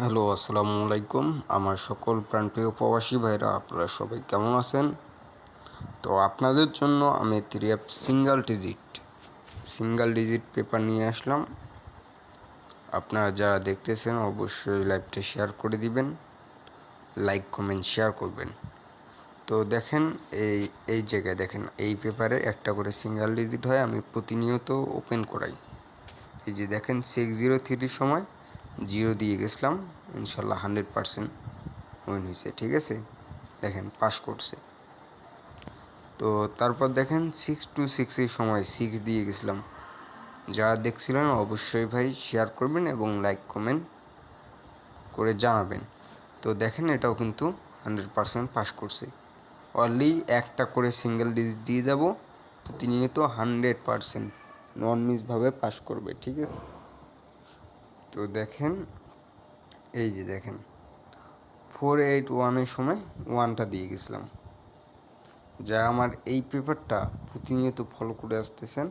Hello, আসসালামু আলাইকুম। আমার সকল প্রাণপ্রিয় প্রবাসী ভাইরা, আপনারা সবাই কেমন আছেন? তো আপনাদের জন্য আমি 3F সিঙ্গেল ডিজিট পেপার নিয়ে আসলাম। আপনারা যারা দেখতেছেন অবশ্যই লাইভটা শেয়ার করে দিবেন, লাইক কমেন্ট শেয়ার করবেন। তো দেখেন, এই জায়গায় দেখেন, এই পেপারে একটা করে সিঙ্গেল ডিজিট হয়, আমি প্রতিনিয়ত ওপেন করাই। এই যে দেখেন 603 সময় 0 দিয়ে গেছিলাম, ইনশাল্লাহ 100% উইন হয়েছে। ঠিক আছে, দেখেন পাস করছে। তো তারপর দেখেন 626 সময় 6 দিয়ে গেছিলাম। যারা দেখছিলেন অবশ্যই ভাই শেয়ার করবেন এবং লাইক কমেন্ট করে জানাবেন। তো দেখেন এটাও কিন্তু 100% পাস করছে। অনলি একটা করে সিঙ্গেল ডিজিট দিয়ে যাব, প্রতিনিয়ত 100% নন মিসভাবে পাস করবে। ঠিক আছে, তো দেখেন এই যে দেখেন 481 সময় 1টা দিয়ে গেছিলাম। যা আমার এই পেপারটা প্রতিনিয়ত ফলো করে আসতেছেন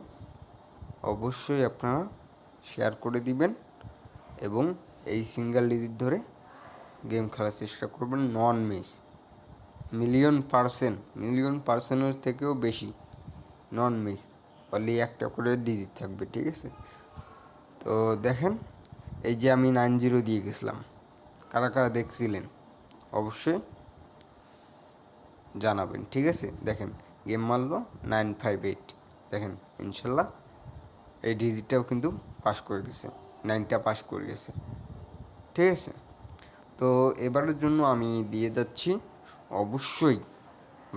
অবশ্যই আপনারা শেয়ার করে দিবেন এবং এই সিঙ্গেল ডিজিট ধরে গেম খেলার চেষ্টা করবেন। নন মিস, মিলিয়ন পার্সেন্টের থেকেও বেশি নন মিস, অনলি একটা করে ডিজিট থাকবে। ঠিক আছে, তো দেখেন এই যে আমি 90 দিয়ে গেছিলাম, কারা কারা দেখছিলেন অবশ্যই জানাবেন। ঠিক আছে, দেখেন গেম মারলো 958, দেখেন ইনশাল্লাহ এই ডিজিটটাও কিন্তু পাস করে গেছে, 9টা পাস করে গেছে। ঠিক আছে, তো এবারের জন্য আমি দিয়ে যাচ্ছি, অবশ্যই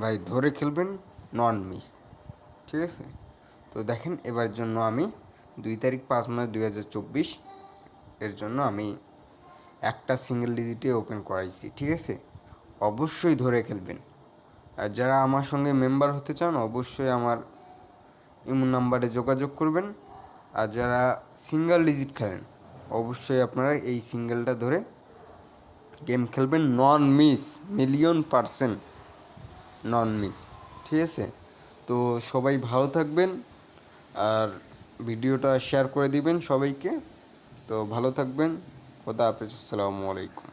ভাই ধরে খেলবেন, নন মিস। ঠিক আছে, তো দেখেন এবারের জন্য আমি 2 তারিখ 5 মাস 2024 এর জন্য আমি একটা সিঙ্গেল ডিজিটে ওপেন করাইছি। ঠিক আছে, অবশ্যই ধরে খেলবেন। আর যারা আমার সঙ্গে মেম্বার হতে চান অবশ্যই আমার ইমো নাম্বারে যোগাযোগ করবেন। আর যারা সিঙ্গেল ডিজিট খেলেন অবশ্যই আপনারা এই সিঙ্গেলটা ধরে গেম খেলবেন, নন মিস, মিলিয়ন% নন মিস। ঠিক আছে, তো সবাই ভালো থাকবেন আর ভিডিওটা শেয়ার করে দিবেন সবাইকে। তো ভালো থাকবেন, খোদা হাফেজ, আসসালামু আলাইকুম।